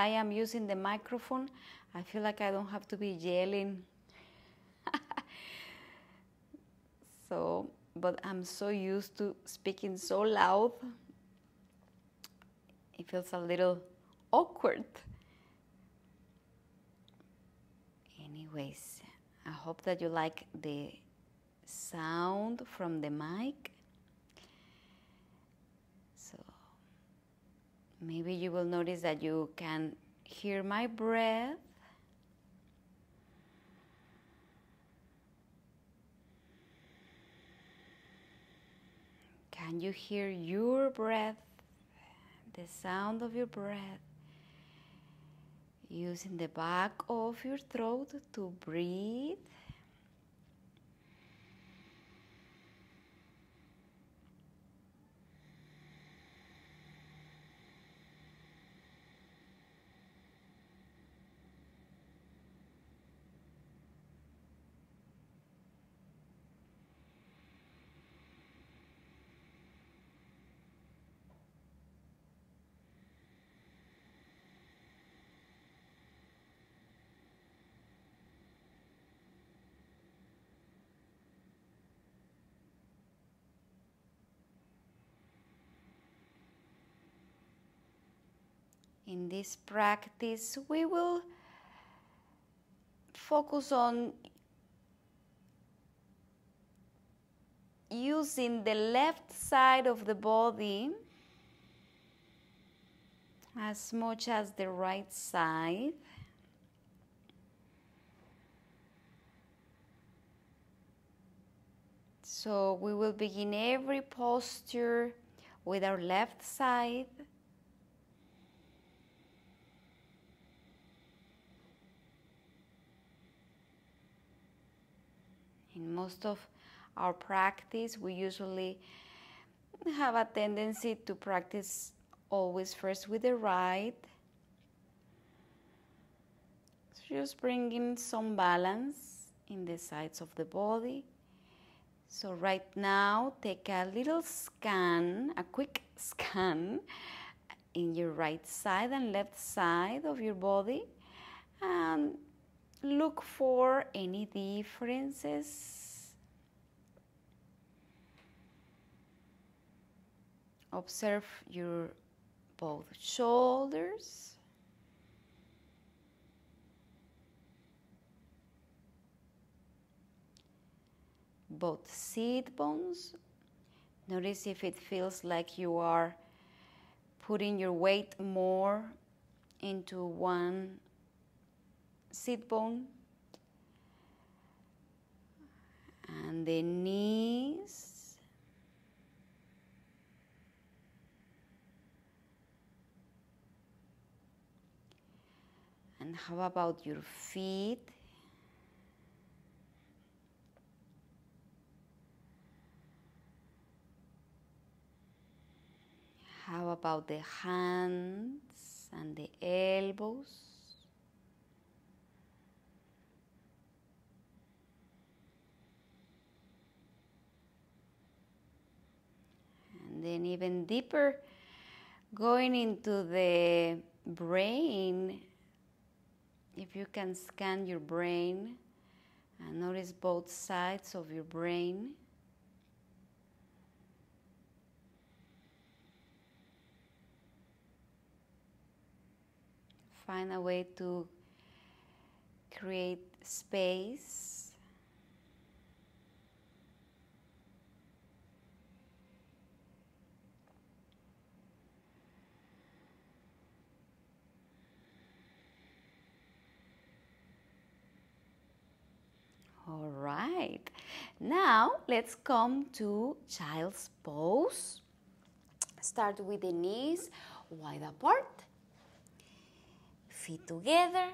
I am using the microphone, I feel like I don't have to be yelling. But I'm so used to speaking so loud, it feels a little awkward. Anyways, I hope that you like the sound from the mic. So maybe you will notice that you can hear my breath. Can you hear your breath, the sound of your breath, using the back of your throat to breathe? In this practice, we will focus on using the left side of the body as much as the right side. So we will begin every posture with our left side. In most of our practice, we usually have a tendency to practice always first with the right. So just bringing some balance in the sides of the body. So right now, take a little scan, a quick scan in your right side and left side of your body, and look for any differences. Observe your both shoulders. Both sit bones. Notice if it feels like you are putting your weight more into one sit bone. And the knees. And how about your feet? How about the hands and the elbows? And then even deeper, going into the brain, if you can scan your brain and notice both sides of your brain. Find a way to create space. All right. Now let's come to child's pose. Start with the knees wide apart. Feet together,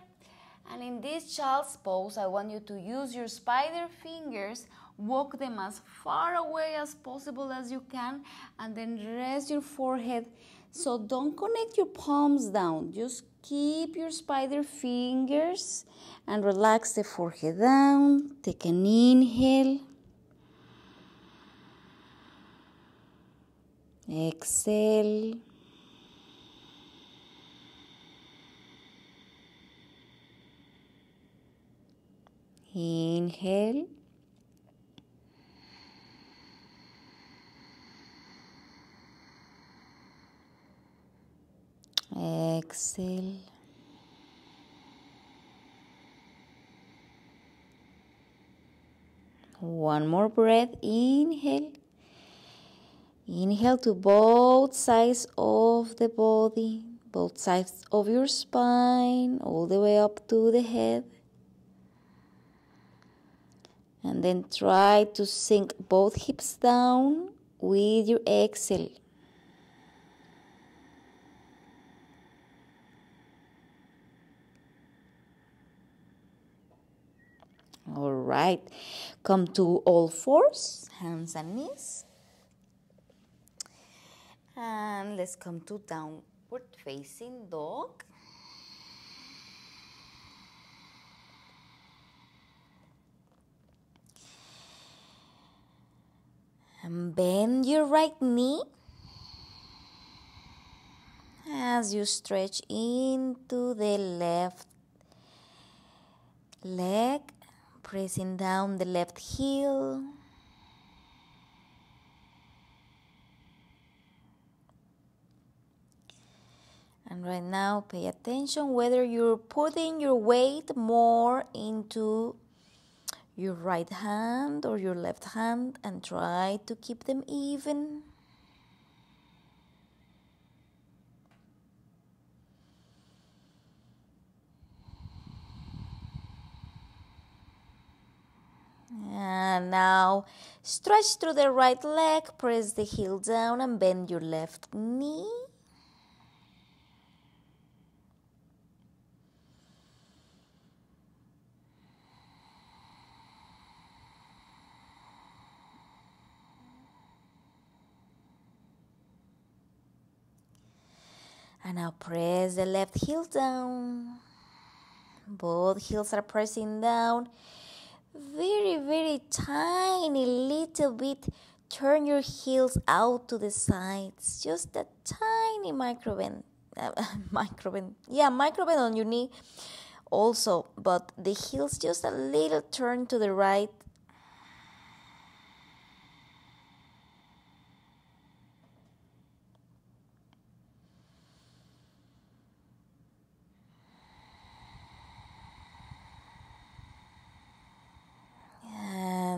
and in this child's pose, I want you to use your spider fingers, walk them as far away as possible as you can, and then rest your forehead. So don't connect your palms down, just keep your spider fingers and relax the forehead down. Take an inhale. Exhale. Inhale. Exhale. One more breath. Inhale. Inhale to both sides of the body, both sides of your spine, all the way up to the head. And then try to sink both hips down with your exhale. All right, come to all fours, hands and knees. And let's come to downward facing dog. And bend your right knee as you stretch into the left leg, pressing down the left heel. And right now, pay attention whether you're putting your weight more into your right hand or your left hand, and try to keep them even. And now stretch through the right leg, press the heel down and bend your left knee. And now press the left heel down. Both heels are pressing down. Very, very tiny little bit. Turn your heels out to the sides. Just a tiny microbend. Microbend on your knee also. But the heels just a little turn to the right.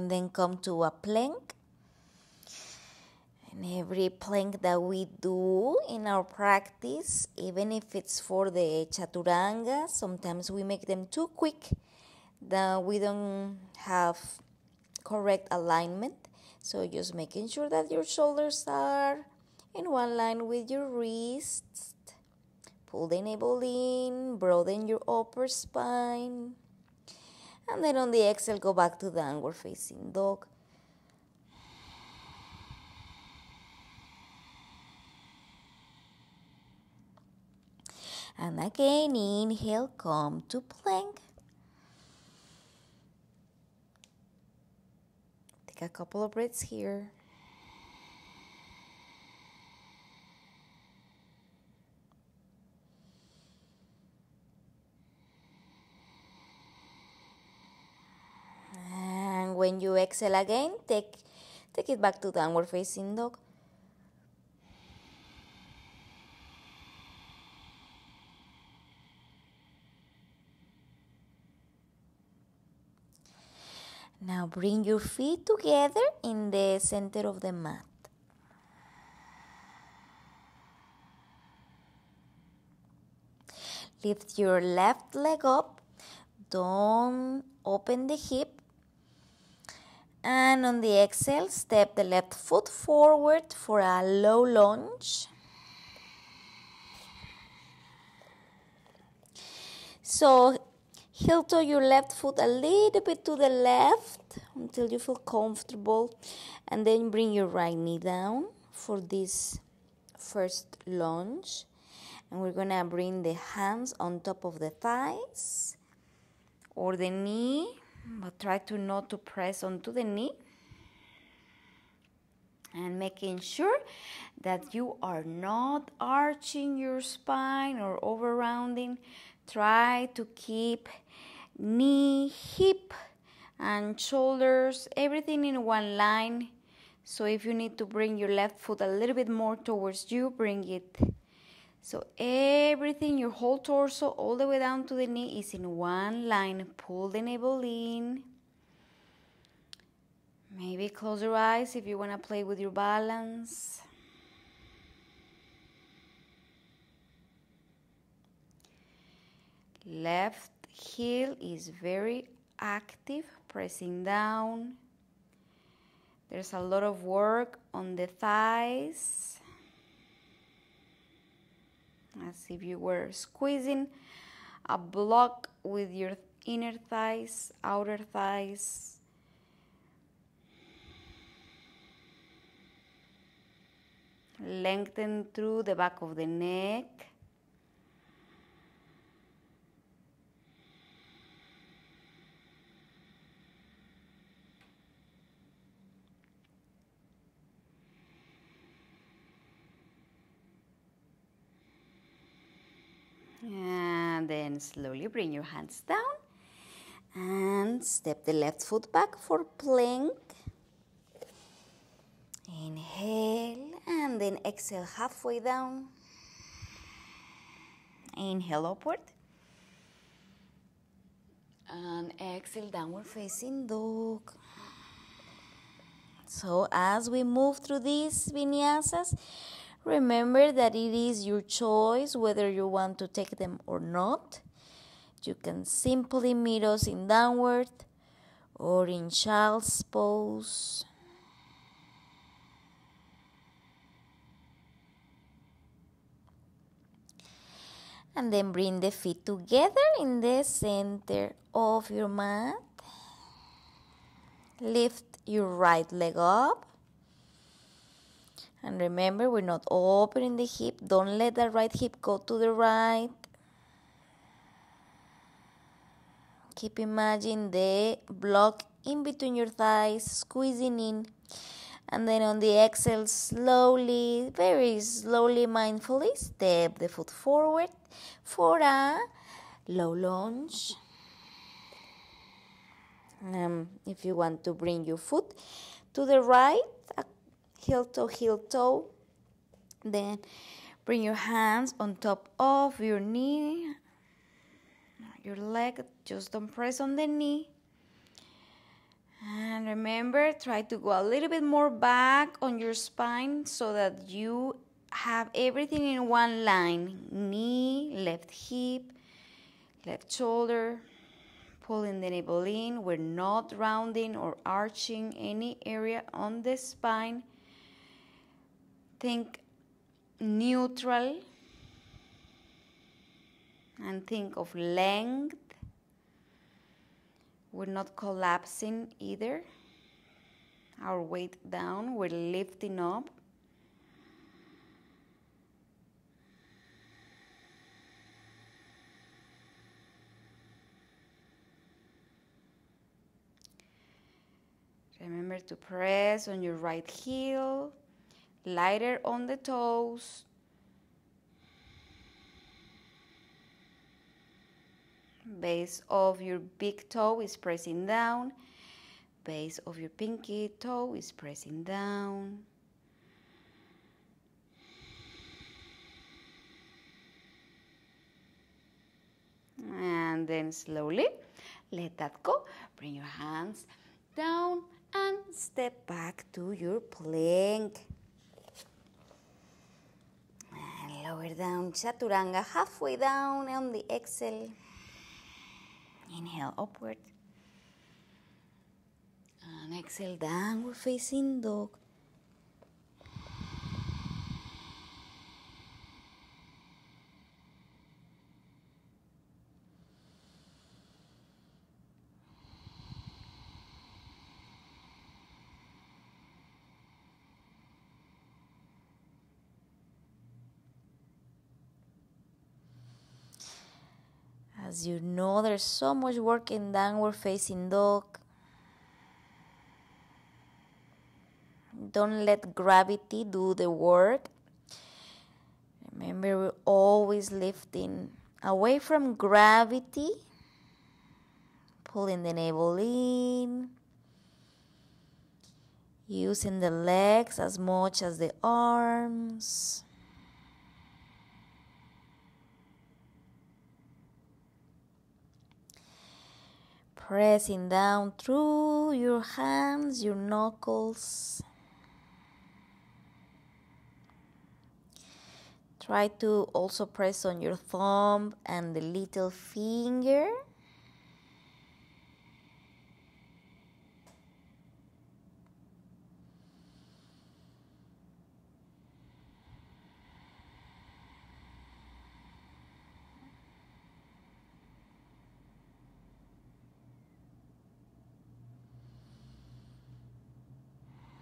Then come to a plank. And every plank that we do in our practice, even if it's for the chaturanga, sometimes we make them too quick, that we don't have correct alignment. So just making sure that your shoulders are in one line with your wrists. Pull the navel in, broaden your upper spine. And then on the exhale, go back to downward facing dog. And again, inhale, come to plank. Take a couple of breaths here. When you exhale again, take it back to downward facing dog. Now bring your feet together in the center of the mat. Lift your left leg up. Don't open the hip. And on the exhale, step the left foot forward for a low lunge. So heel toe your left foot a little bit to the left until you feel comfortable. And then bring your right knee down for this first lunge. And we're going to bring the hands on top of the thighs or the knee. But try to not to press onto the knee. And making sure that you are not arching your spine or over rounding. Try to keep knee, hip, and shoulders, everything in one line. So if you need to bring your left foot a little bit more towards you, bring it. So everything, your whole torso, all the way down to the knee is in one line. Pull the navel in. Maybe close your eyes if you want to play with your balance. Left heel is very active, pressing down. There's a lot of work on the thighs, as if you were squeezing a block with your inner thighs, outer thighs. Lengthen through the back of the neck. And then slowly bring your hands down and step the left foot back for plank. Inhale and then exhale halfway down. Inhale upward. And exhale, downward facing dog. So as we move through these vinyasas, remember that it is your choice whether you want to take them or not. You can simply meet us in downward or in child's pose. And then bring the feet together in the center of your mat. Lift your right leg up. And remember, we're not opening the hip. Don't let the right hip go to the right. Keep imagining the block in between your thighs, squeezing in. And then on the exhale, slowly, very slowly, mindfully, step the foot forward for a low lunge. If you want to bring your foot to the right, heel toe, then bring your hands on top of your knee, your leg, just don't press on the knee. And remember, try to go a little bit more back on your spine so that you have everything in one line. Knee, left hip, left shoulder, pulling the navel in. We're not rounding or arching any area on the spine. Think neutral and think of length. We're not collapsing either. Our weight down, we're lifting up. Remember to press on your right heel, lighter on the toes. Base of your big toe is pressing down. Base of your pinky toe is pressing down. And then slowly let that go. Bring your hands down and step back to your plank. And lower down chaturanga, halfway down on the exhale. Inhale upward. And exhale, downward facing dog. As you know, there's so much work in downward facing dog. Don't let gravity do the work. Remember, we're always lifting away from gravity. Pulling the navel in. Using the legs as much as the arms. Pressing down through your hands, your knuckles. Try to also press on your thumb and the little finger.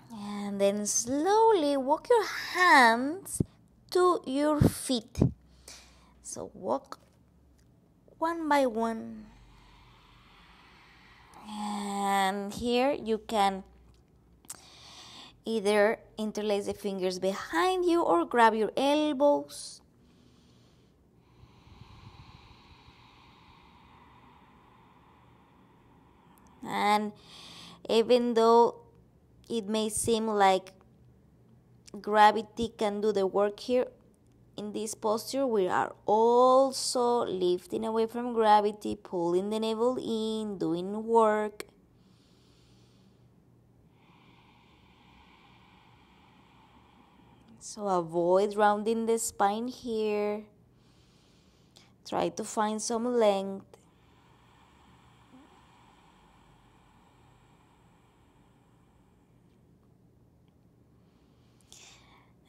And then slowly walk your hands to your feet. So walk one by one. And here you can either interlace the fingers behind you or grab your elbows. And even though it may seem like gravity can do the work here, in this posture we are also lifting away from gravity, pulling the navel in, doing work. So avoid rounding the spine here. Try to find some length.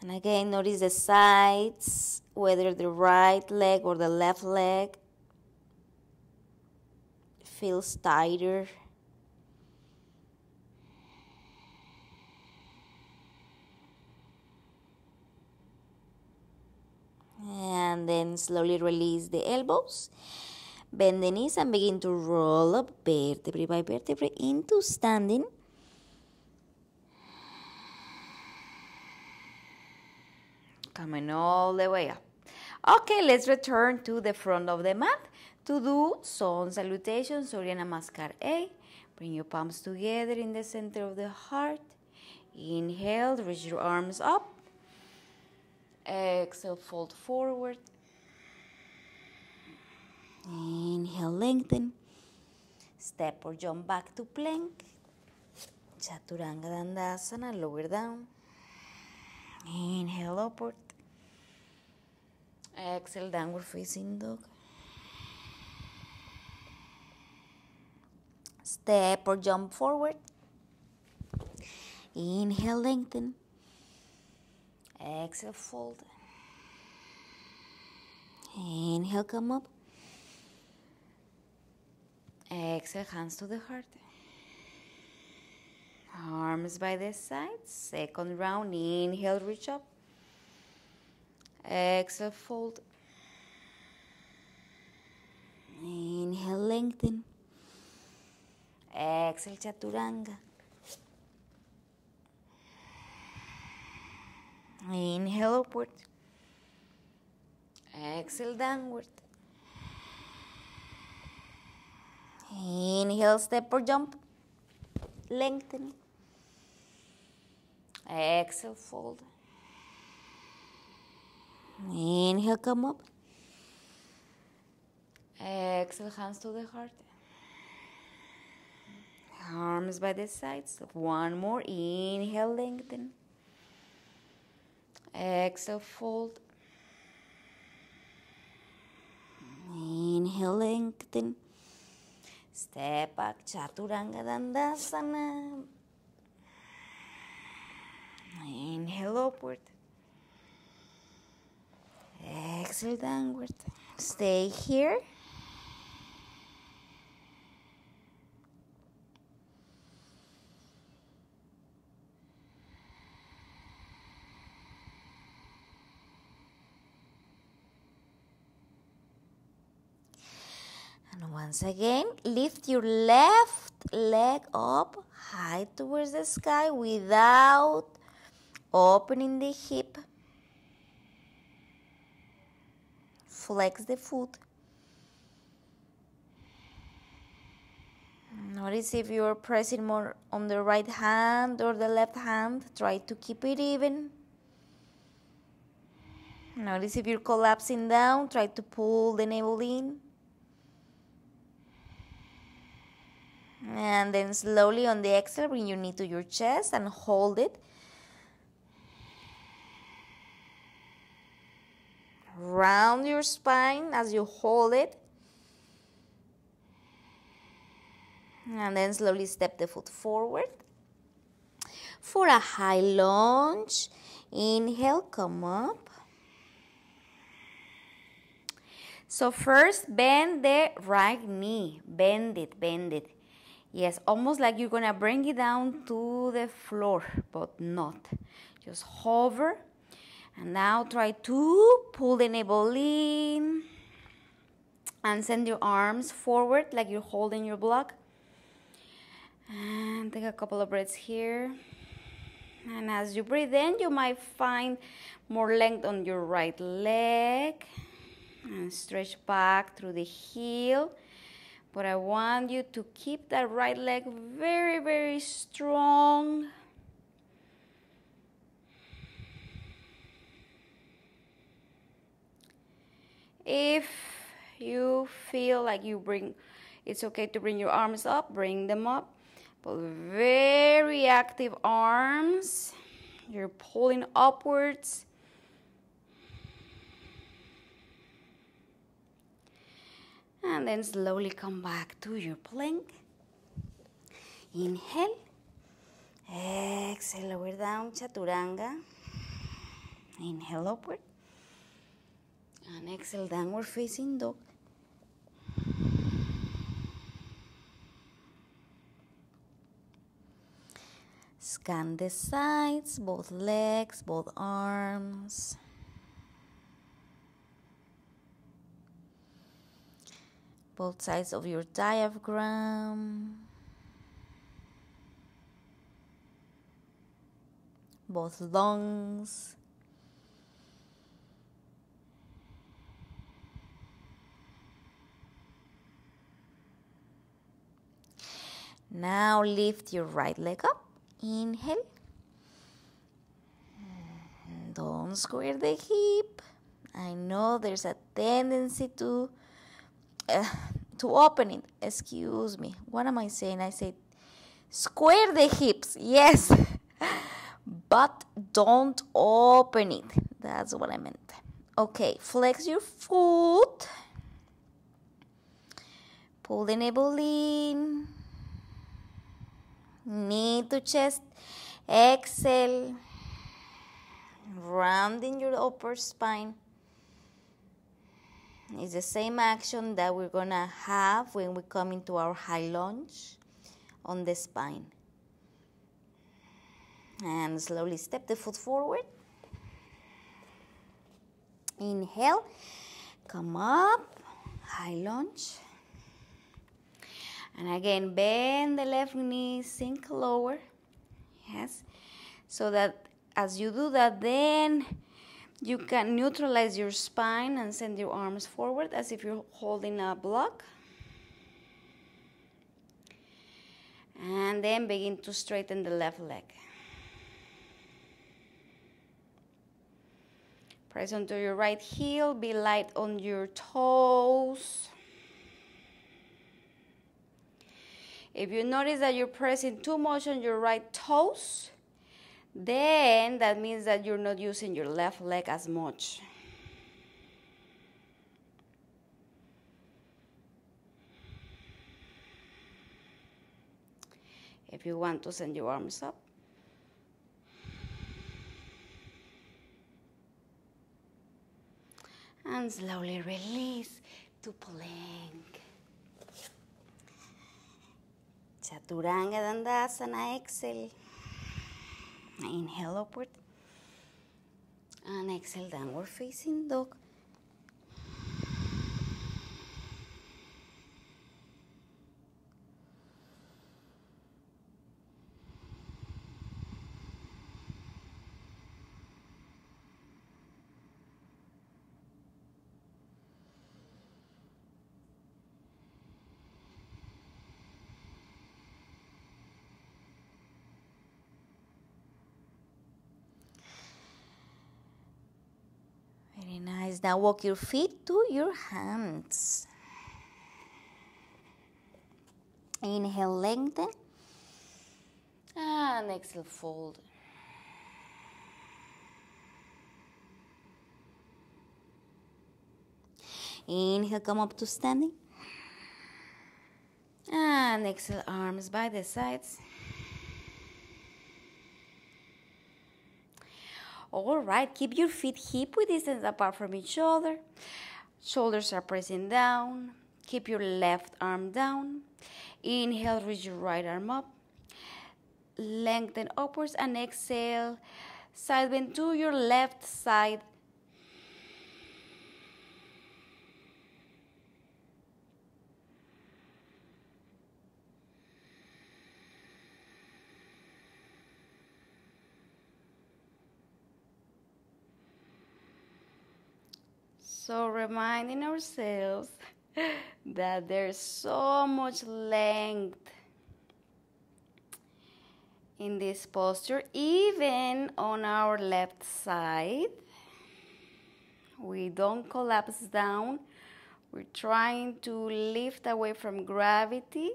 And again, notice the sides, whether the right leg or the left leg feels tighter. And then slowly release the elbows. Bend the knees and begin to roll up vertebrae by vertebrae into standing. Coming all the way up. Okay, let's return to the front of the mat to do sun salutation, Surya Namaskar A. Bring your palms together in the center of the heart. Inhale, reach your arms up. Exhale, fold forward. Inhale, lengthen. Step or jump back to plank. Chaturanga Dandasana, lower down. Inhale, upward. Exhale, downward facing dog. Step or jump forward. Inhale, lengthen. Exhale, fold. Inhale, come up. Exhale, hands to the heart. Arms by the sides. Second round, inhale, reach up. Exhale, fold. Inhale, lengthen. Exhale, chaturanga. Inhale, upward. Exhale, downward. Inhale, step or jump. Lengthen. Exhale, fold. Inhale, come up. Exhale, hands to the heart. Arms by the sides. One more. Inhale, lengthen. Exhale, fold. Inhale, lengthen. Step back, Chaturanga Dandasana. Inhale, upward. Exhale, downward. Stay here. And once again, lift your left leg up high towards the sky without opening the hip. Flex the foot. Notice if you're pressing more on the right hand or the left hand. Try to keep it even. Notice if you're collapsing down. Try to pull the navel in. And then slowly on the exhale, bring your knee to your chest and hold it. Round your spine as you hold it. And then slowly step the foot forward. For a high lunge, inhale, come up. So first, bend the right knee. Bend it, bend it. Yes, almost like you're gonna bring it down to the floor, but not. Just hover. And now try to pull the navel in. And send your arms forward like you're holding your block. And take a couple of breaths here. And as you breathe in, you might find more length on your right leg. And stretch back through the heel. But I want you to keep that right leg very, very strong. If you feel like it's okay to bring your arms up, bring them up. But very active arms. You're pulling upwards. And then slowly come back to your plank. Inhale. Exhale, lower down, chaturanga. Inhale upward. And exhale, downward facing dog. Scan the sides, both legs, both arms. Both sides of your diaphragm. Both lungs. Now lift your right leg up. Inhale. Don't square the hip. I know there's a tendency to open it. Excuse me. What am I saying? I said square the hips. Yes. But don't open it. That's what I meant. Okay. Flex your foot. Pull the navel in. Knee to chest. Exhale. Rounding your upper spine. It's the same action that we're going to have when we come into our high lunge on the spine. And slowly step the foot forward. Inhale. Come up. High lunge. And again, bend the left knee, sink lower. Yes. So that as you do that, then you can neutralize your spine and send your arms forward as if you're holding a block. And then begin to straighten the left leg. Press onto your right heel, be light on your toes. If you notice that you're pressing too much on your right toes, then that means that you're not using your left leg as much. If you want to send your arms up. And slowly release to plank. Chaturanga Dandasana, exhale. Inhale upward. And exhale, downward facing dog. Nice. Now walk your feet to your hands. Inhale, lengthen. And exhale, fold. Inhale, come up to standing. And exhale, arms by the sides. All right, keep your feet hip-width distance apart from each other. Shoulders are pressing down. Keep your left arm down. Inhale, reach your right arm up. Lengthen upwards and exhale. Side bend to your left side. So reminding ourselves that there's so much length in this posture, even on our left side. We don't collapse down. We're trying to lift away from gravity.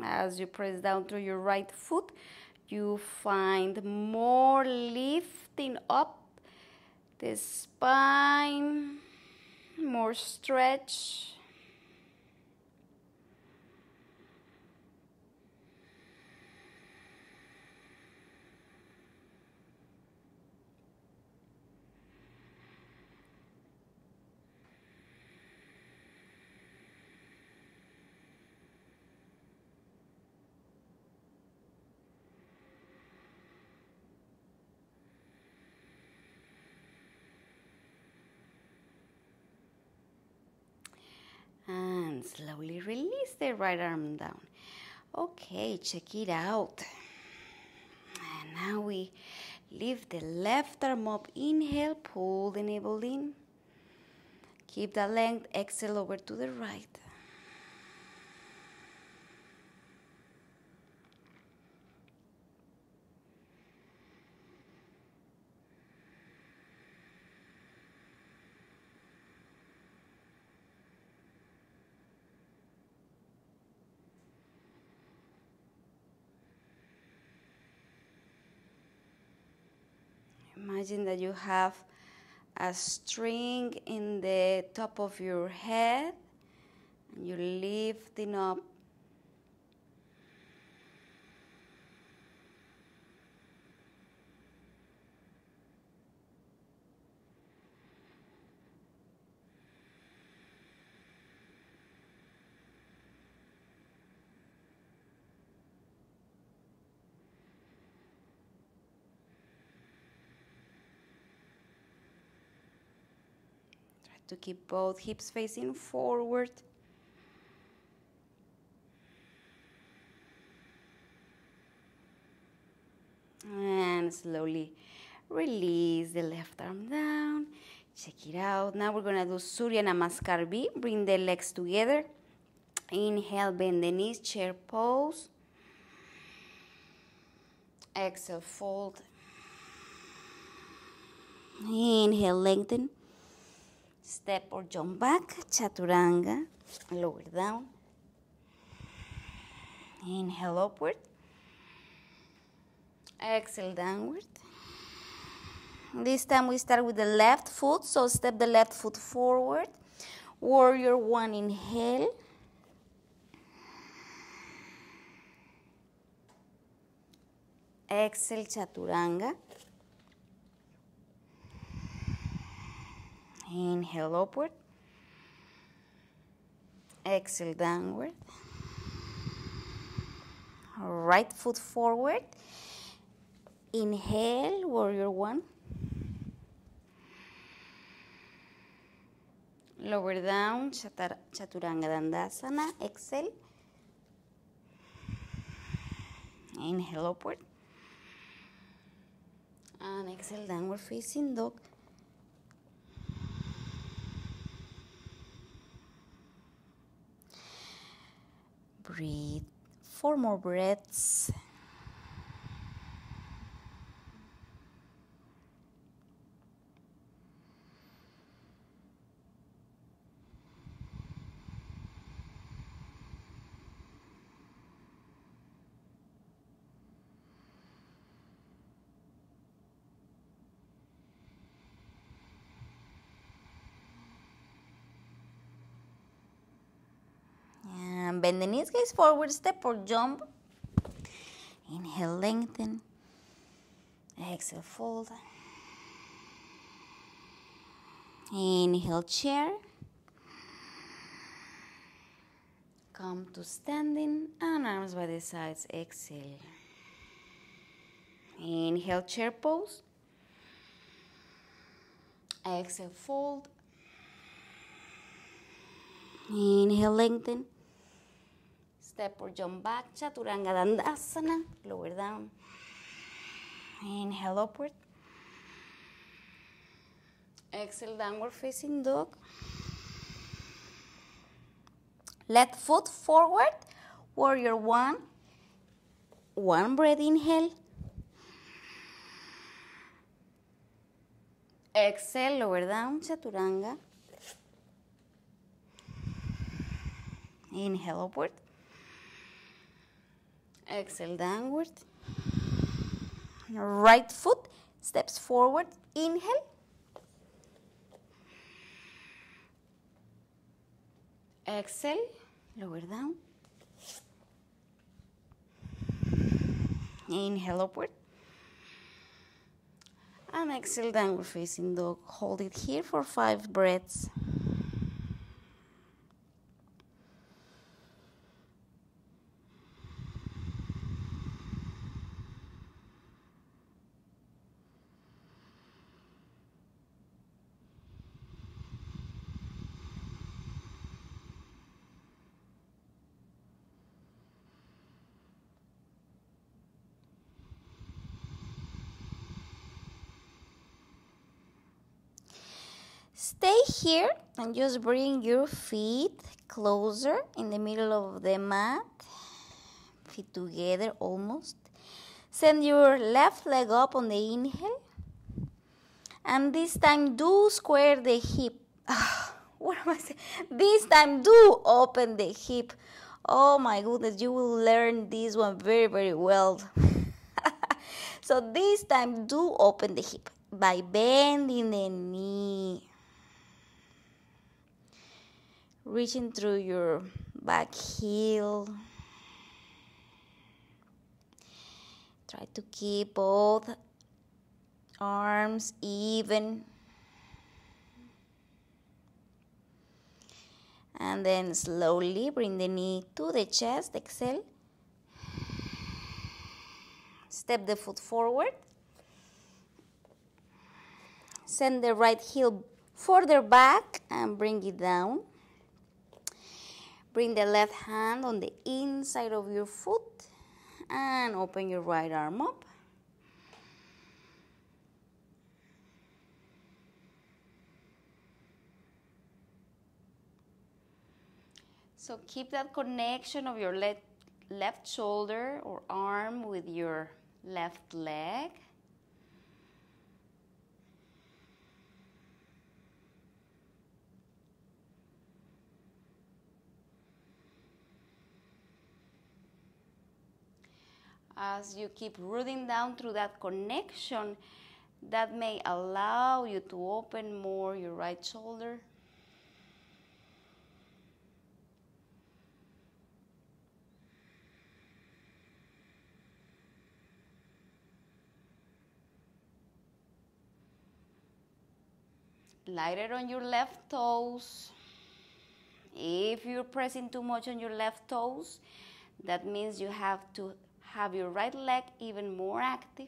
As you press down through your right foot, you find more lifting up the spine, more stretch. And slowly release the right arm down. Okay, check it out. And now we lift the left arm up. Inhale, pull the navel in. Keep the length. Exhale over to the right. Imagine that you have a string in the top of your head and you're lifting up. To keep both hips facing forward. And slowly release the left arm down. Check it out. Now we're going to do Surya Namaskar B. Bring the legs together. Inhale, bend the knees, chair pose. Exhale, fold. Inhale, lengthen. Step or jump back, chaturanga, lower down. Inhale upward. Exhale downward. This time we start with the left foot, so step the left foot forward. Warrior one, inhale. Exhale, chaturanga. Inhale upward. Exhale downward. Right foot forward. Inhale, warrior one. Lower down, chaturanga dandasana. Exhale. Inhale upward. And exhale, downward facing dog. Breathe. 4 more breaths. then bend the knees, gaze forward, step or jump. Inhale, lengthen. Exhale, fold. Inhale, chair. Come to standing and arms by the sides. Exhale. Inhale, chair pose. Exhale, fold. Inhale, lengthen. Step or jump back, Chaturanga Dandasana, lower down. Inhale, upward. Exhale, downward facing dog. Left foot forward, warrior one. One breath, inhale. Exhale, lower down, Chaturanga. Inhale, upward. Exhale, downward. Right foot steps forward, inhale. Exhale, lower down. Inhale, upward. And exhale, downward facing dog. Hold it here for 5 breaths. Stay here and just bring your feet closer in the middle of the mat. Feet together almost. Send your left leg up on the inhale. And this time do square the hip. What am I saying? This time do open the hip. Oh my goodness, you will learn this one very, very well. So this time do open the hip by bending the knee. Reaching through your back heel. Try to keep both arms even. And then slowly bring the knee to the chest. Exhale. Step the foot forward. Send the right heel further back and bring it down. Bring the left hand on the inside of your foot and open your right arm up. So keep that connection of your left shoulder or arm with your left leg. As you keep rooting down through that connection, that may allow you to open more your right shoulder. Lighter on your left toes. If you're pressing too much on your left toes, that means you have to have your right leg even more active.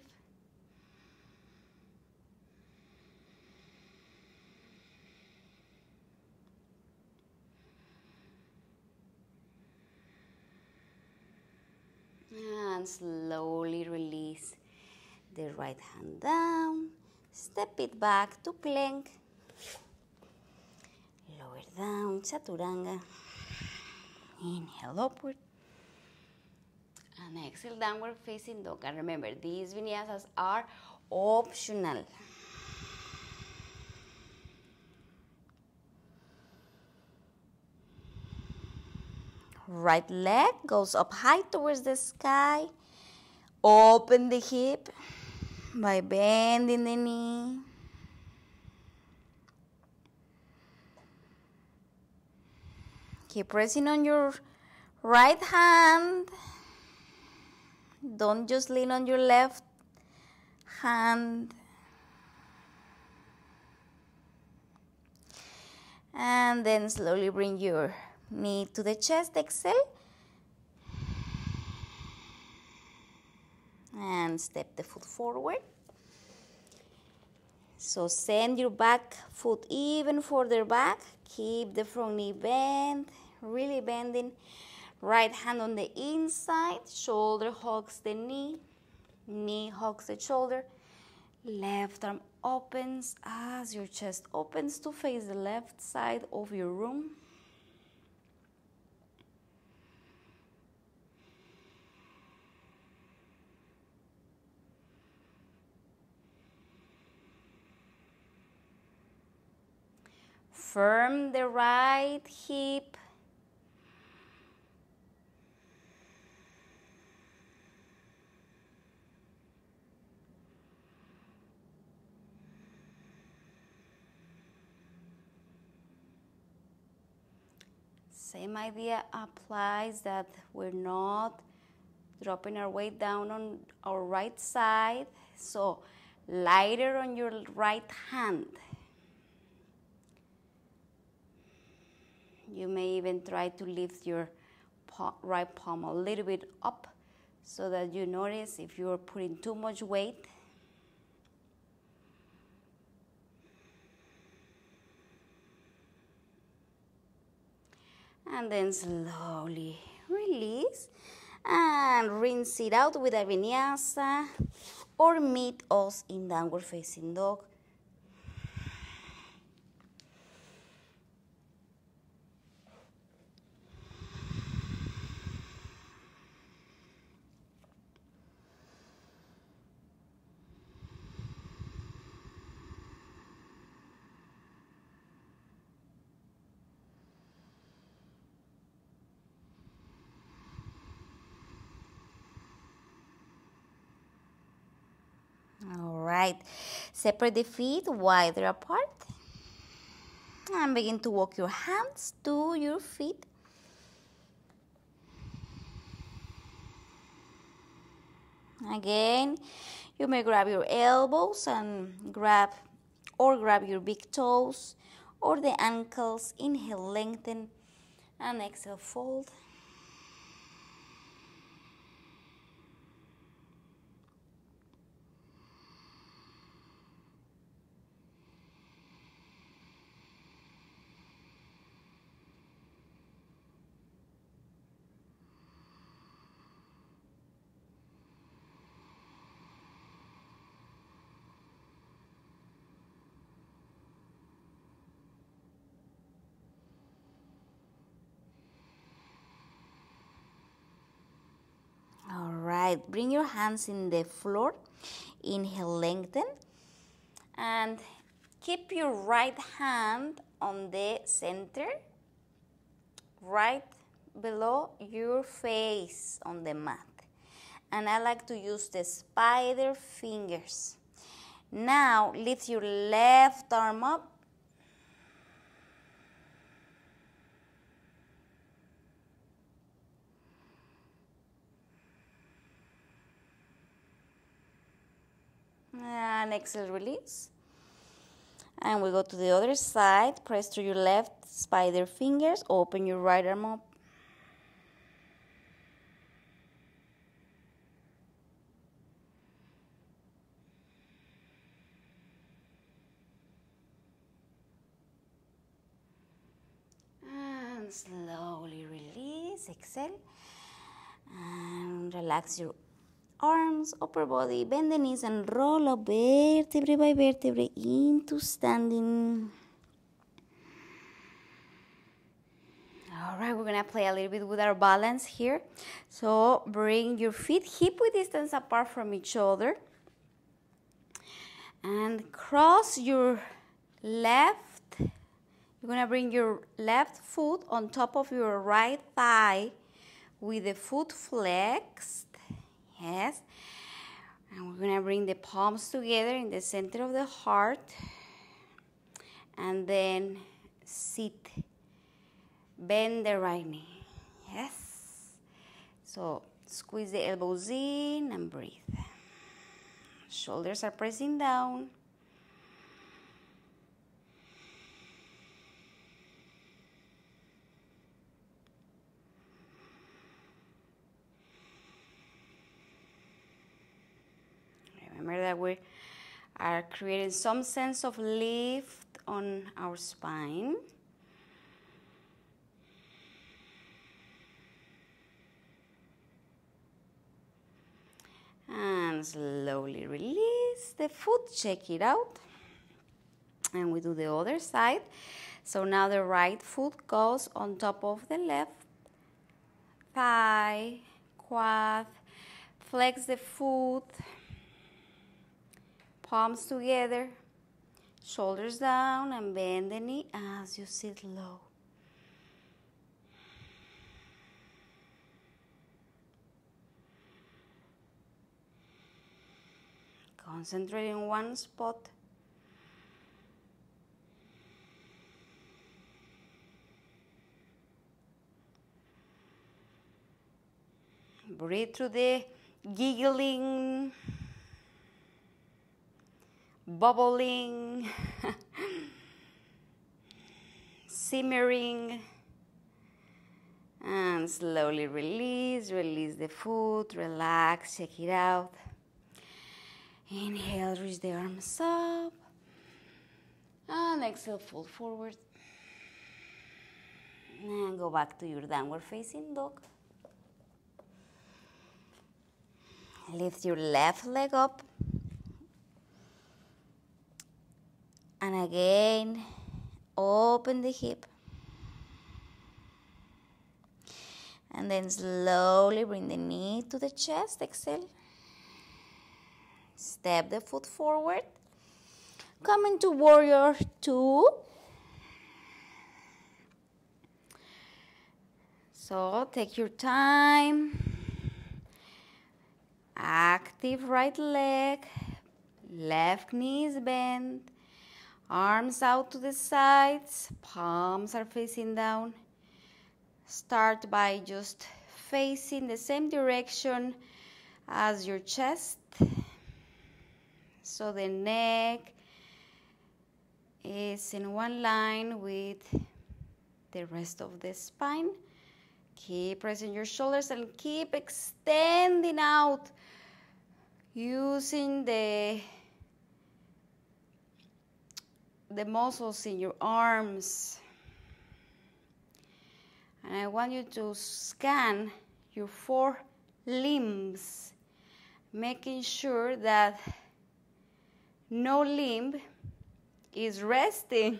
And slowly release the right hand down. Step it back to plank. Lower down, Chaturanga. Inhale upward. And exhale, downward facing dog. And remember, these vinyasas are optional. Right leg goes up high towards the sky. Open the hip by bending the knee. Keep pressing on your Right hand. Don't just lean on your left hand. And then slowly bring your knee to the chest, exhale. And step the foot forward. So send your back foot even further back. Keep the front knee bent, really bending. Right hand on the inside, shoulder hugs the knee, knee hugs the shoulder. Left arm opens as your chest opens to face the left side of your room. Firm the right hip. Same idea applies, that we're not dropping our weight down on our right side. So lighter on your right hand. You may even try to lift your right palm a little bit up so that you notice if you're putting too much weight. And then slowly release and rinse it out with a vinyasa or meet us in downward facing dog. Right, separate the feet wider apart and begin to walk your hands to your feet. Again, you may grab your elbows and grab your big toes or the ankles. Inhale, lengthen, and exhale, fold. Bring your hands in the floor. Inhale, lengthen. And keep your right hand on the center, right below your face on the mat. And I like to use the spider fingers. Now, lift your left arm up. And exhale, release. And we go to the other side. Press to your left spider fingers. Open your right arm up. And slowly release. Exhale. And relax your arms, upper body, bend the knees and roll up vertebrae by vertebrae into standing. All right, we're gonna play a little bit with our balance here. So bring your feet hip-width distance apart from each other and cross your left. You're gonna bring your left foot on top of your right thigh with the foot flexed. Yes, and we're going to bring the palms together in the center of the heart and then sit. Bend the right knee. Yes. So squeeze the elbows in and breathe. Shoulders are pressing down. Remember that we are creating some sense of lift on our spine. And slowly release the foot, check it out. And we do the other side. So now the right foot goes on top of the left thigh, quad, flex the foot, palms together, shoulders down, and bend the knee as you sit low. Concentrate in one spot. Breathe through the giggling, bubbling, simmering, and slowly release the foot, relax, check it out. Inhale, reach the arms up, and exhale, fold forward, and go back to your downward facing dog. Lift your left leg up, and again, open the hip. And then slowly bring the knee to the chest, exhale. Step the foot forward. Come into warrior 2. So take your time. Active right leg. Left knee is bent. Arms out to the sides. Palms are facing down. Start by just facing the same direction as your chest. So the neck is in one line with the rest of the spine. Keep pressing your shoulders and keep extending out using the muscles in your arms. And I want you to scan your 4 limbs, making sure that no limb is resting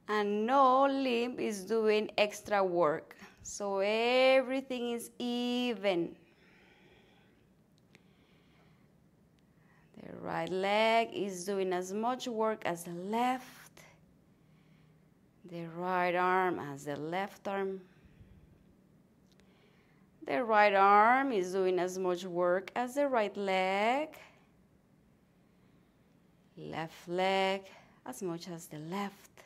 and no limb is doing extra work. So everything is even. The right leg is doing as much work as the left. The right arm as the left arm. The right arm is doing as much work as the right leg. Left leg as much as the left.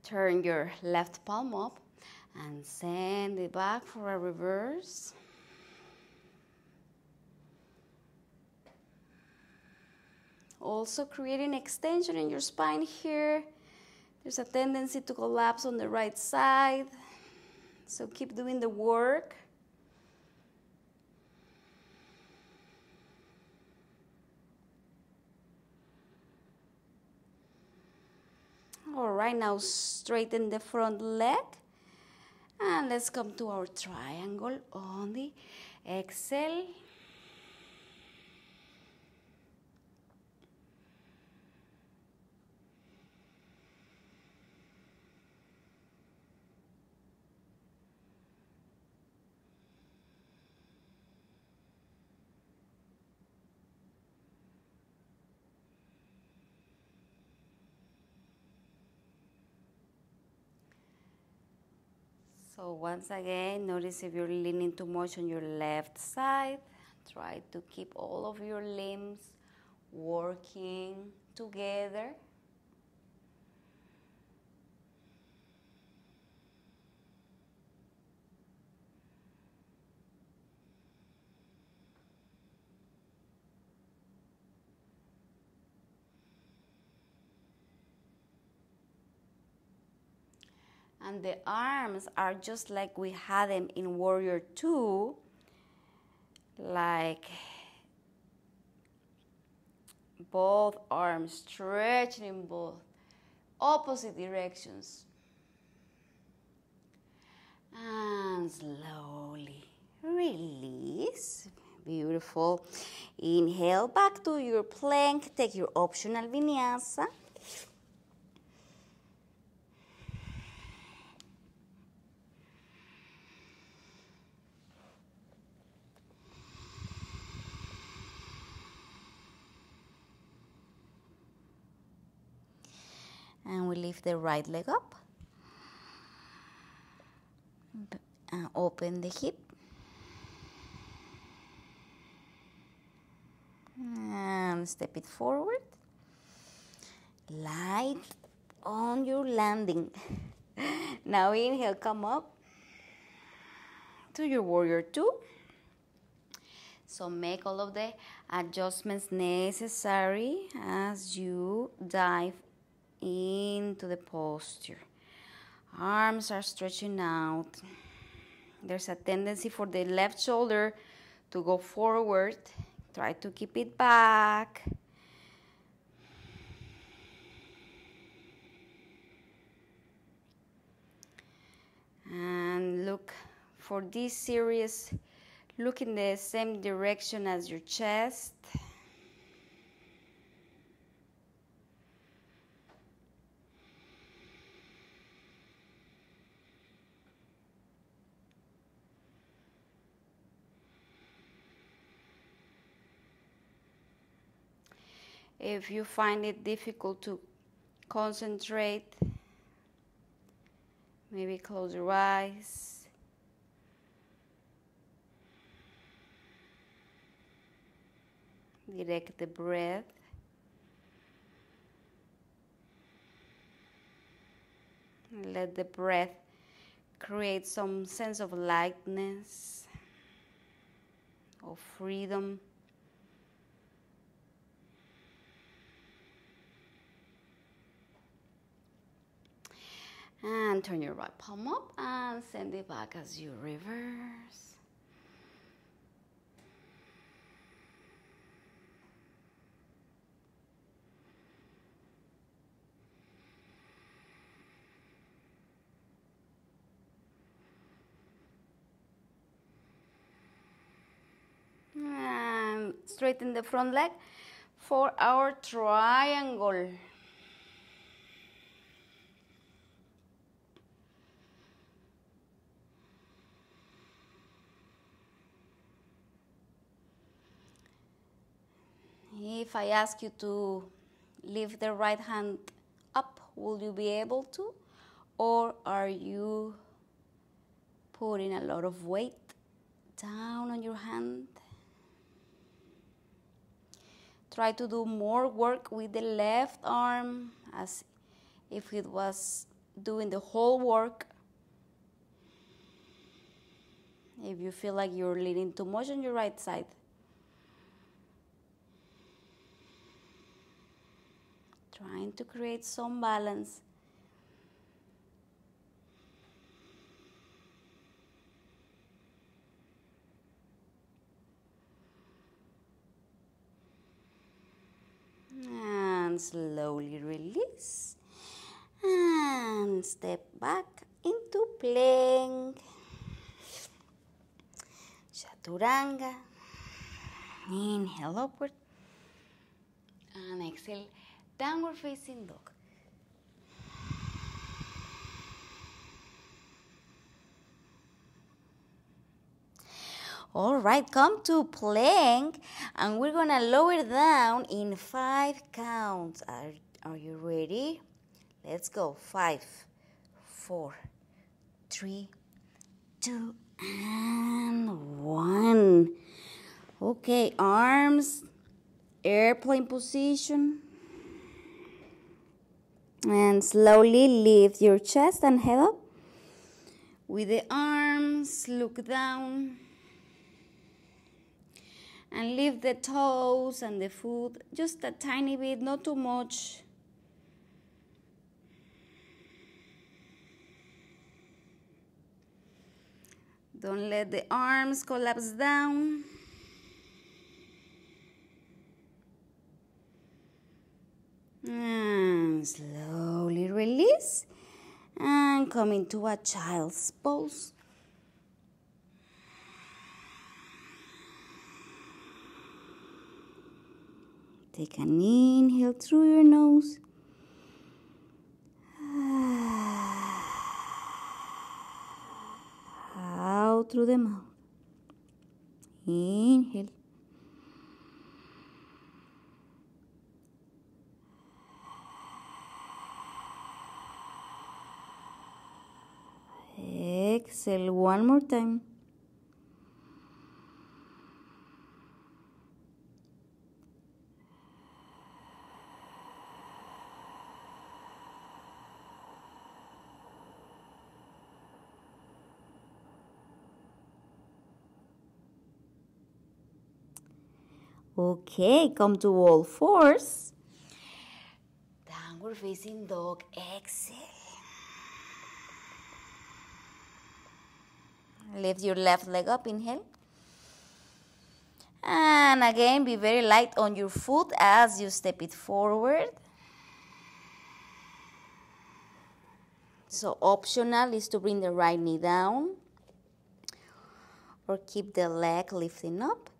Turn your left palm up and send it back for a reverse. Also creating extension in your spine here. There's a tendency to collapse on the right side. So keep doing the work. All right, now straighten the front leg. And let's come to our triangle on the exhale. So once again, notice if you're leaning too much on your left side. Try to keep all of your limbs working together. And the arms are just like we had them in Warrior 2, like both arms stretching in both opposite directions. And slowly release. Beautiful. Inhale back to your plank. Take your optional vinyasa. And we lift the right leg up. Open the hip. And step it forward. Light on your landing. Now inhale, come up to your Warrior 2. So make all of the adjustments necessary as you dive into the posture. Arms are stretching out. There's a tendency for the left shoulder to go forward. Try to keep it back. And look for this series. Look in the same direction as your chest. If you find it difficult to concentrate, maybe close your eyes. Direct the breath. Let the breath create some sense of lightness, of freedom. And turn your right palm up and send it back as you reverse. And straighten the front leg for our triangle. If I ask you to lift the right hand up, will you be able to? Or are you putting a lot of weight down on your hand? Try to do more work with the left arm as if it was doing the whole work. If you feel like you're leaning too much on your right side, trying to create some balance. And slowly release. And step back into plank. Chaturanga. Inhale upward. And exhale. Downward facing dog. All right, come to plank, and we're gonna lower down in 5 counts. Are you ready? Let's go. 5, 4, 3, 2, and 1. Okay, arms, airplane position. And slowly lift your chest and head up. With the arms, look down. And lift the toes and the foot just a tiny bit, not too much. Don't let the arms collapse down. And slowly release. And come into a child's pose. Take an inhale through your nose. Out through the mouth. Inhale. Exhale one more time. Okay, come to all fours. Downward facing dog. Exhale. Lift your left leg up. Inhale. And again, be very light on your foot as you step it forward. So optional is to bring the right knee down or keep the leg lifting up.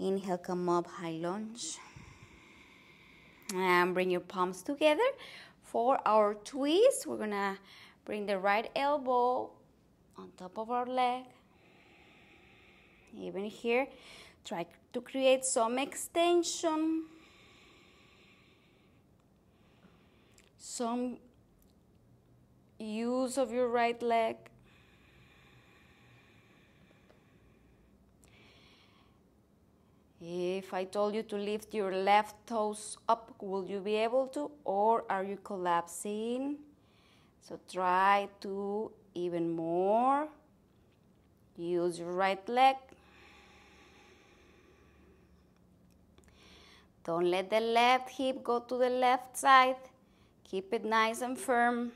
Inhale, come up, high lunge. And bring your palms together. For our twist, we're going to bring the right elbow on top of our leg. Even here, try to create some extension. Some use of your right leg. If I told you to lift your left toes up, will you be able to? Or are you collapsing? So try to even more. Use your right leg. Don't let the left hip go to the left side. Keep it nice and firm.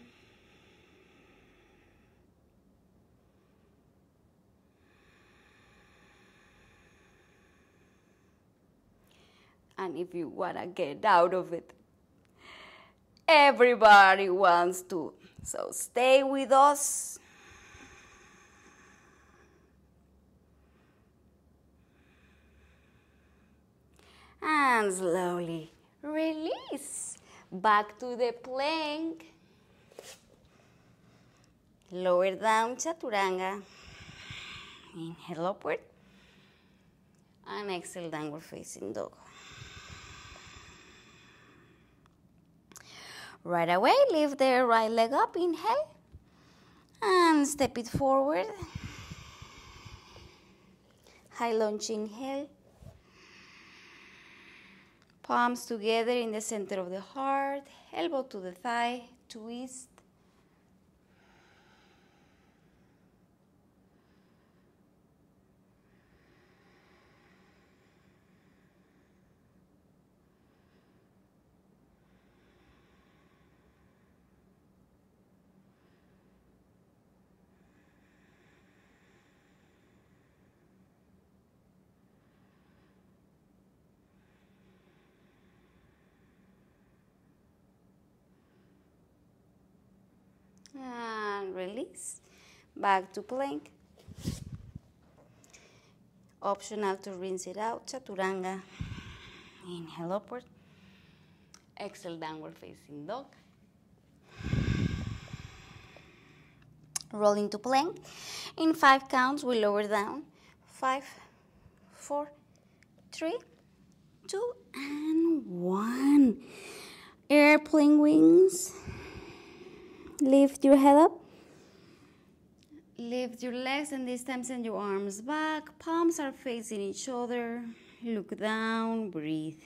And if you want to get out of it, everybody wants to. So stay with us. And slowly release. Back to the plank. Lower down, chaturanga. Inhale upward. And exhale, downward facing dog. Right away, lift the right leg up, inhale, and step it forward. High lunge, inhale. Palms together in the center of the heart, elbow to the thigh, twist. And release. Back to plank. Optional to rinse it out. Chaturanga. Inhale upward. Exhale, downward facing dog. Roll into plank. In 5 counts, we lower down. 5, 4, 3, 2, and 1. Airplane wings. Lift your head up. Lift your legs and this time send your arms back. Palms are facing each other. Look down, breathe.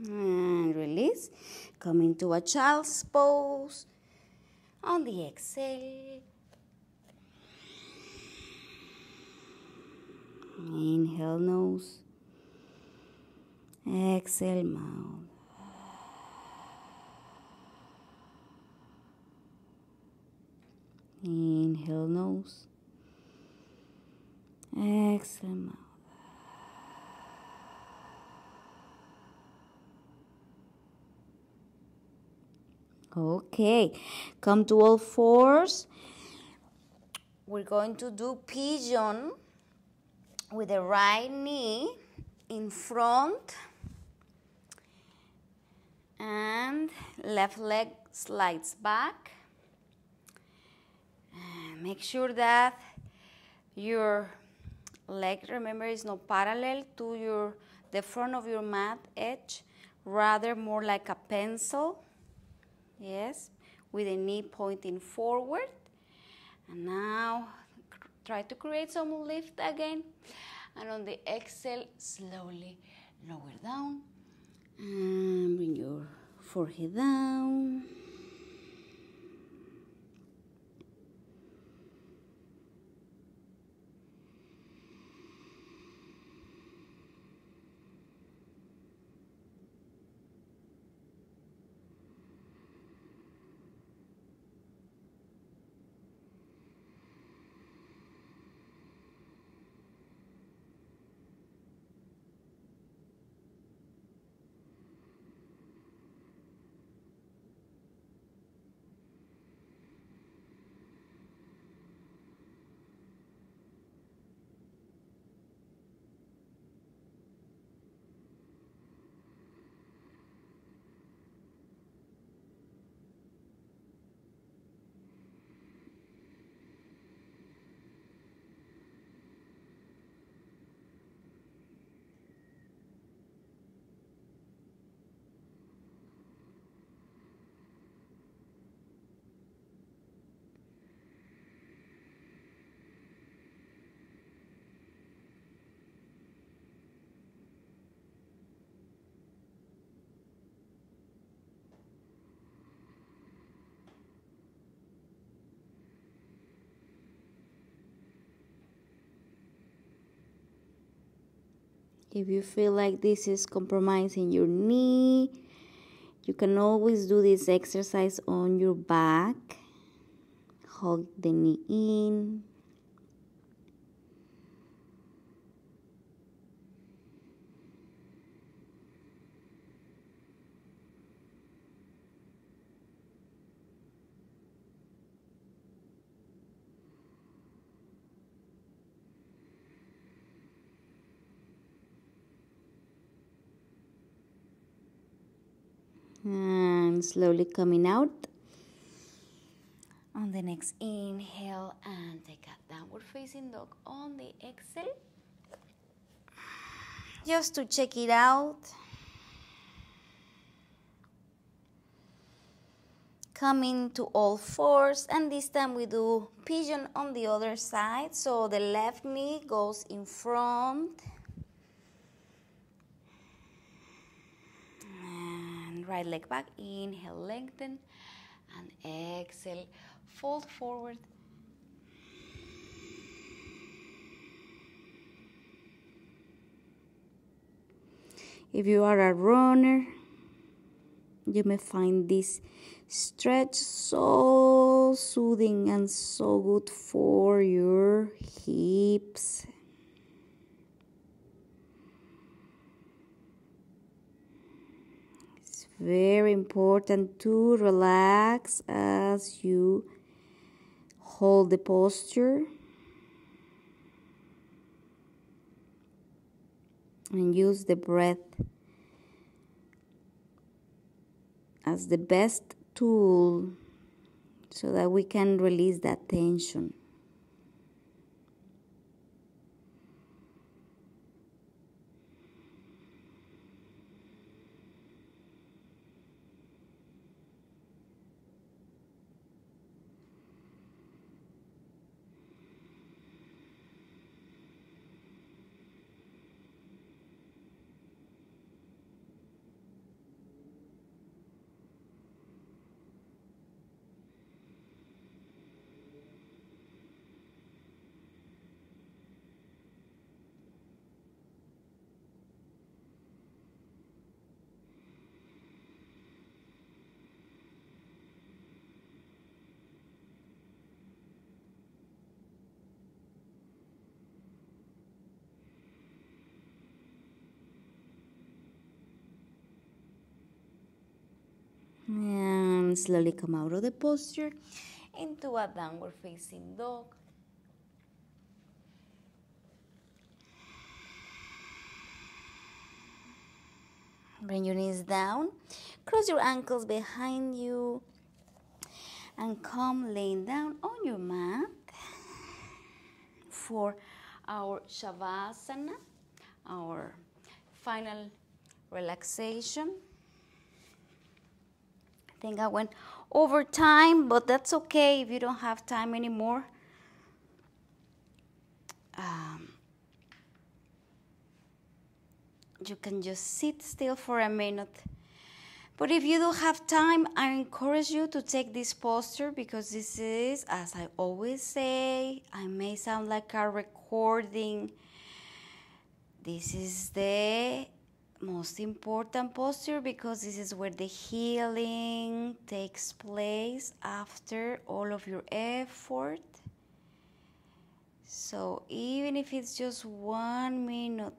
And release. Come into a child's pose. On the exhale. Inhale nose. Exhale mouth. Inhale nose. Exhale mouth. Okay, come to all fours. We're going to do pigeon with the right knee in front and left leg slides back. And make sure that your leg, remember, is not parallel to the front of your mat edge, rather more like a pencil. Yes, with the knee pointing forward. And now try to create some lift again. And on the exhale, slowly lower down. And bring your forehead down. If you feel like this is compromising your knee, you can always do this exercise on your back. Hug the knee in. And slowly coming out. On the next inhale, and take a downward facing dog on the exhale. Just to check it out. Coming to all fours, and this time we do pigeon on the other side. So the left knee goes in front. Right leg back, inhale, lengthen, and exhale, fold forward. If you are a runner, you may find this stretch so soothing and so good for your hips. Very important to relax as you hold the posture and use the breath as the best tool so that we can release that tension. and slowly come out of the posture into a downward facing dog. Bring your knees down, cross your ankles behind you, and come laying down on your mat for our Shavasana, our final relaxation. I think I went over time, but that's okay if you don't have time anymore. You can just sit still for a minute. But if you don't have time, I encourage you to take this posture, because this is, as I always say, I may sound like a recording. This is the most important posture, because this is where the healing takes place after all of your effort. So even if it's just 1 minute,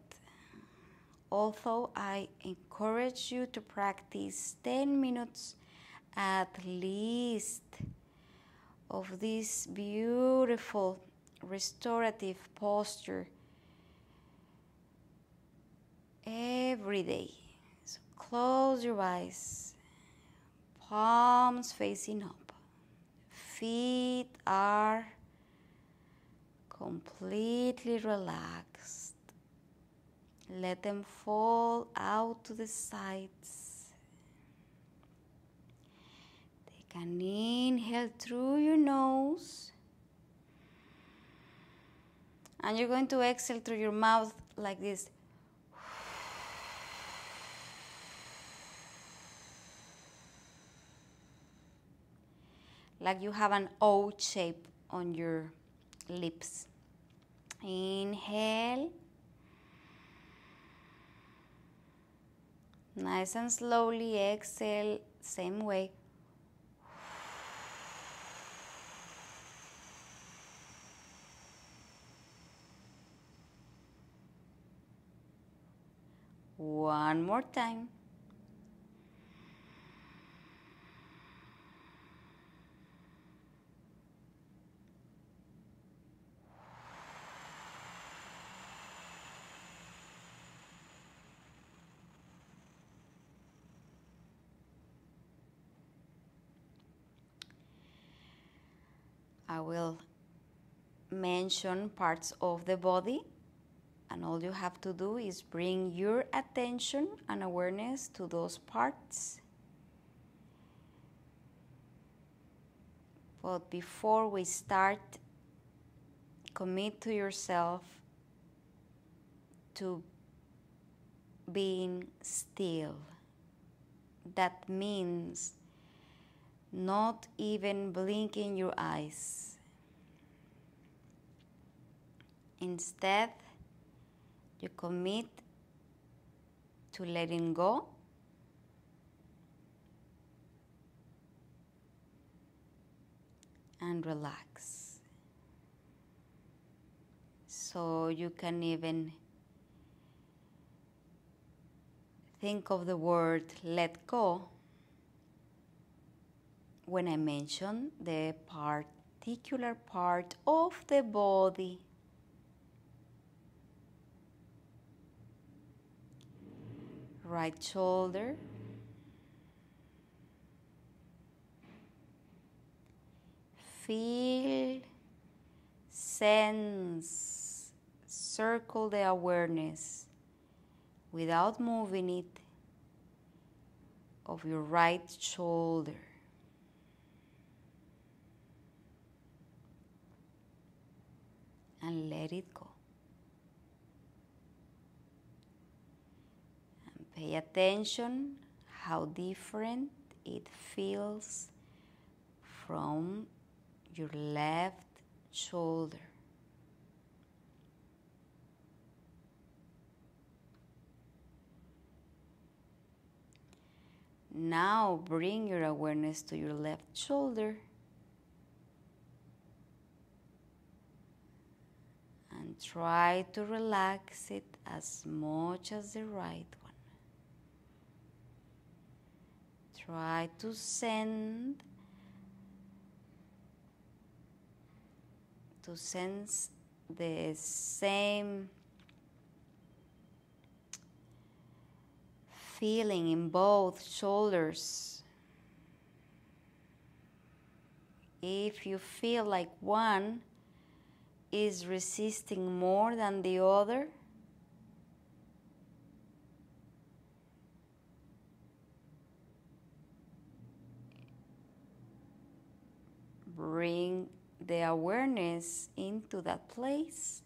although I encourage you to practice 10 minutes at least of this beautiful restorative posture every day. So close your eyes, palms facing up, feet are completely relaxed. Let them fall out to the sides. Take an inhale through your nose. And you're going to exhale through your mouth like this. Like you have an O shape on your lips. Inhale. Nice and slowly exhale, same way. One more time. I will mention parts of the body, and all you have to do is bring your attention and awareness to those parts. But before we start, commit to yourself to being still. That means not even blinking your eyes. Instead, you commit to letting go and relax. So you can even think of the word let go when I mention the particular part of the body. Right shoulder, feel, sense, circle the awareness without moving it of your right shoulder. And let it go. And pay attention how different it feels from your left shoulder. Now bring your awareness to your left shoulder. And try to relax it as much as the right one. Try to sense the same feeling in both shoulders. If you feel like one is resisting more than the other, bring the awareness into that place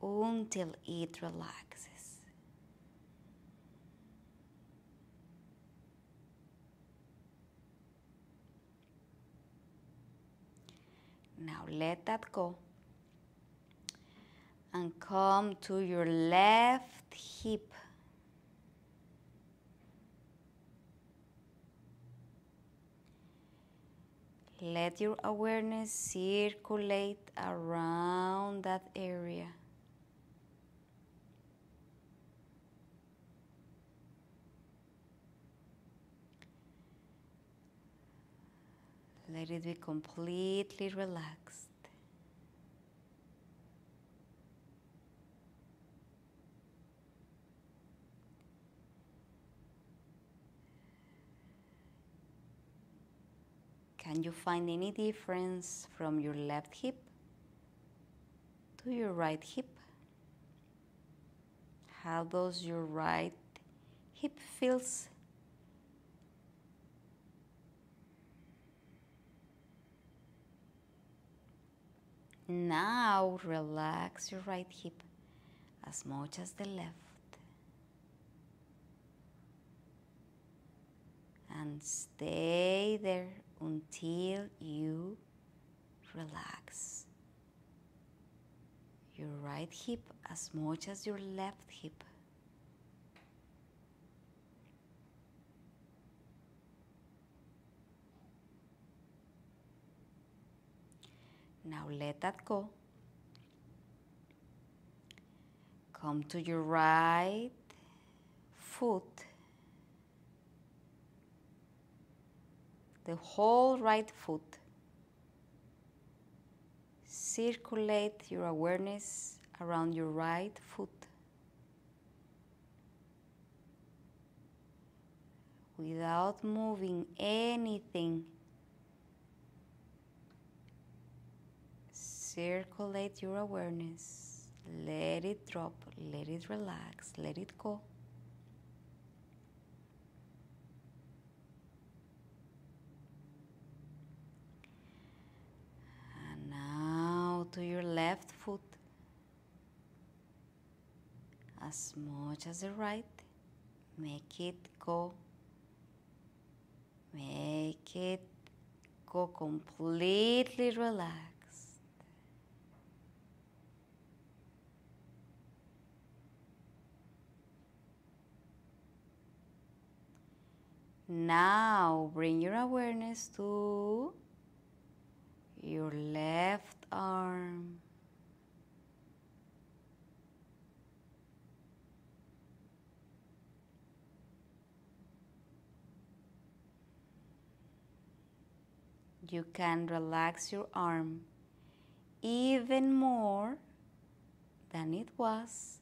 until it relaxes. Now let that go and come to your left hip. Let your awareness circulate around that area. Let it be completely relaxed. Can you find any difference from your left hip to your right hip? How does your right hip feels? Now relax your right hip as much as the left. And stay there until you relax your right hip as much as your left hip. Now let that go. Come to your right foot. The whole right foot. Circulate your awareness around your right foot. Without moving anything. Circulate your awareness. Let it drop, let it relax, let it go. And now to your left foot. As much as the right, make it go. Make it go completely relaxed. Now bring your awareness to your left arm. You can relax your arm even more than it was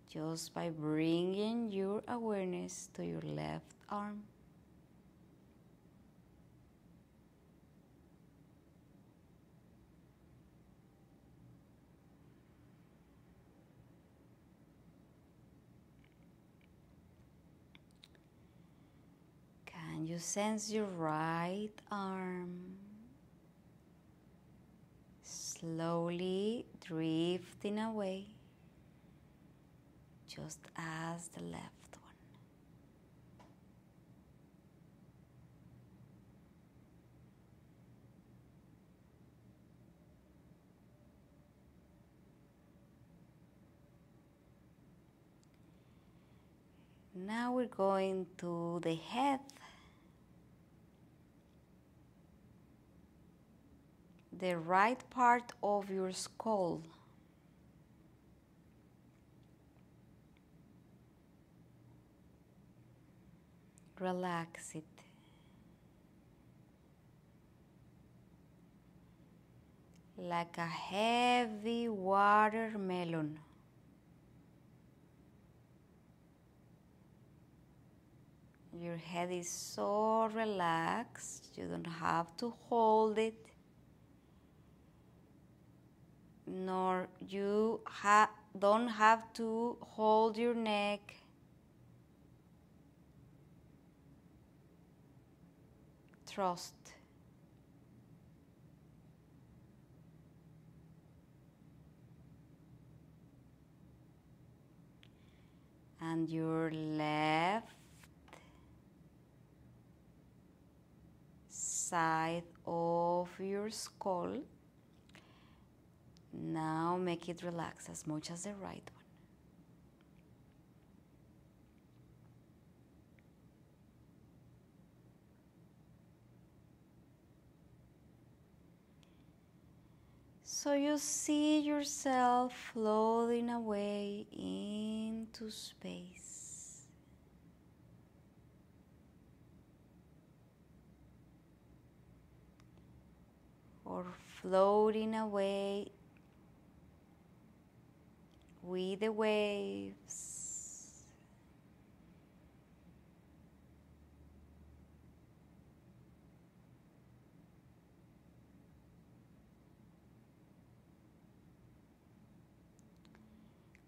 just by bringing your awareness to your left arm. Can you sense your right arm slowly drifting away, just as the left one? Now we're going to the head. The right part of your skull. relax it. Like a heavy watermelon. Your head is so relaxed, you don't have to hold it, nor you don't have to hold your neck. Trust. And your left side of your skull. Now make it relax as much as the right one. So you see yourself floating away into space. Or floating away with the waves.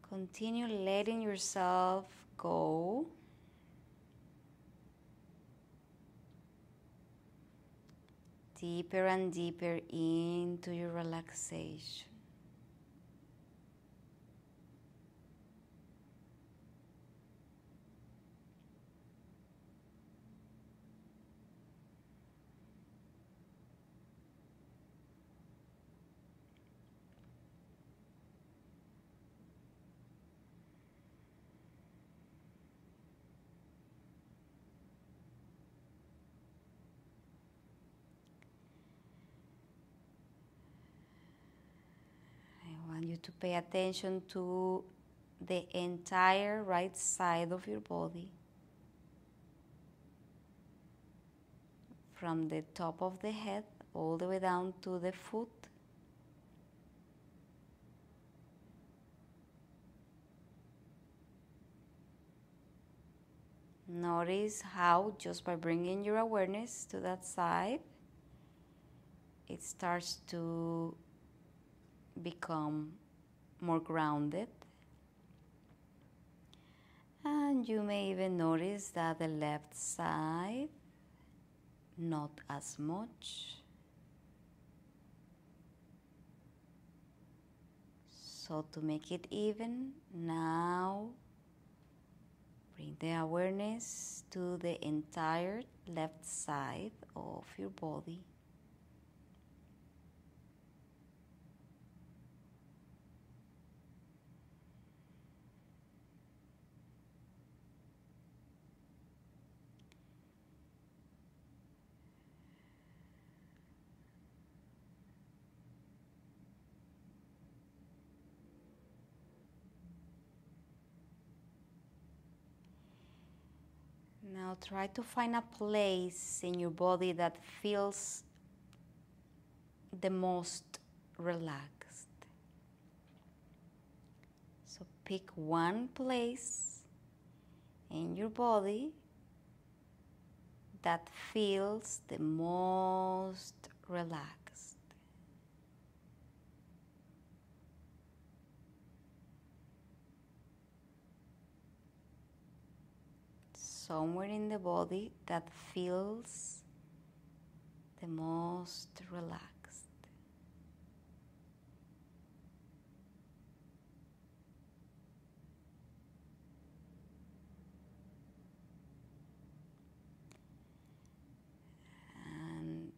Continue letting yourself go. Deeper and deeper into your relaxation. I want you to pay attention to the entire right side of your body. From the top of the head all the way down to the foot. Notice how just by bringing your awareness to that side, it starts to become more grounded. And you may even notice that the left side, not as much. So to make it even, now bring the awareness to the entire left side of your body. Now try to find a place in your body that feels the most relaxed. So pick one place in your body that feels the most relaxed. Somewhere in the body that feels the most relaxed. And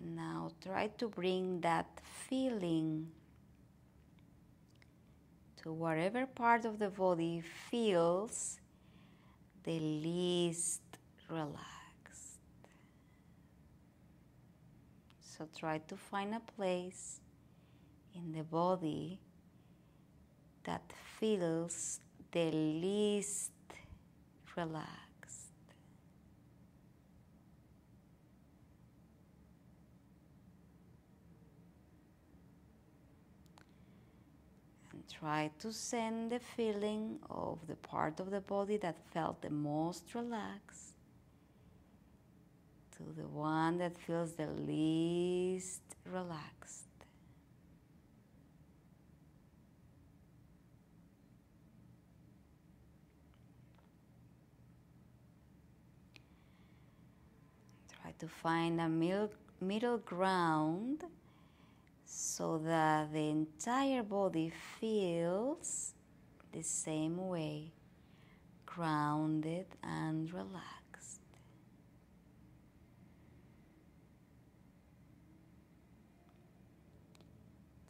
now try to bring that feeling to whatever part of the body feels the least relaxed. So try to find a place in the body that feels the least relaxed. And try to send the feeling of the part of the body that felt the most relaxed to the one that feels the least relaxed. Try to find a middle ground so that the entire body feels the same way, grounded and relaxed.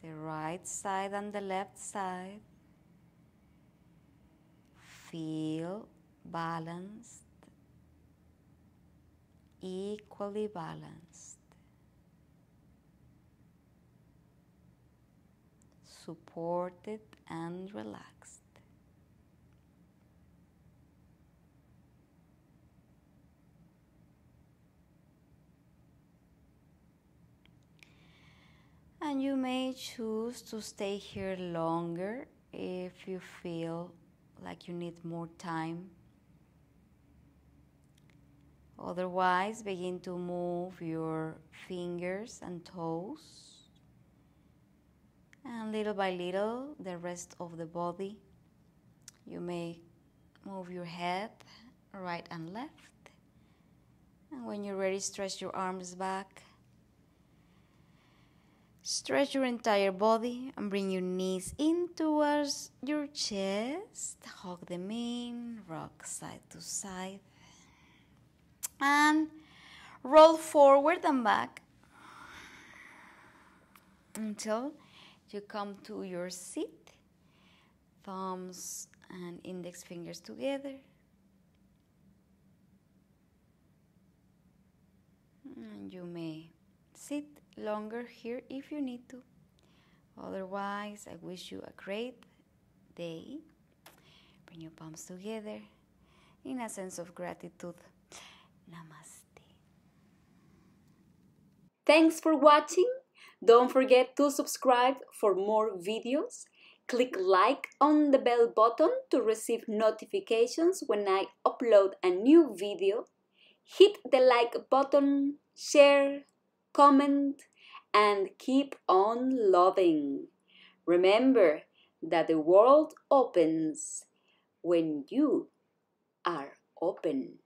The right side and the left side feel balanced, equally balanced, supported and relaxed. And you may choose to stay here longer if you feel like you need more time. Otherwise, begin to move your fingers and toes. And little by little, the rest of the body. You may move your head right and left. And when you're ready, stretch your arms back. Stretch your entire body and bring your knees in towards your chest. Hug them in, rock side to side. And roll forward and back until you come to your seat. Thumbs and index fingers together. And you may sit longer here if you need to. Otherwise, I wish you a great day. Bring your palms together in a sense of gratitude. Namaste. Thanks for watching. Don't forget to subscribe for more videos. Click like on the bell button to receive notifications when I upload a new video. Hit the like button, share, comment, and keep on loving. Remember that the world opens when you are open.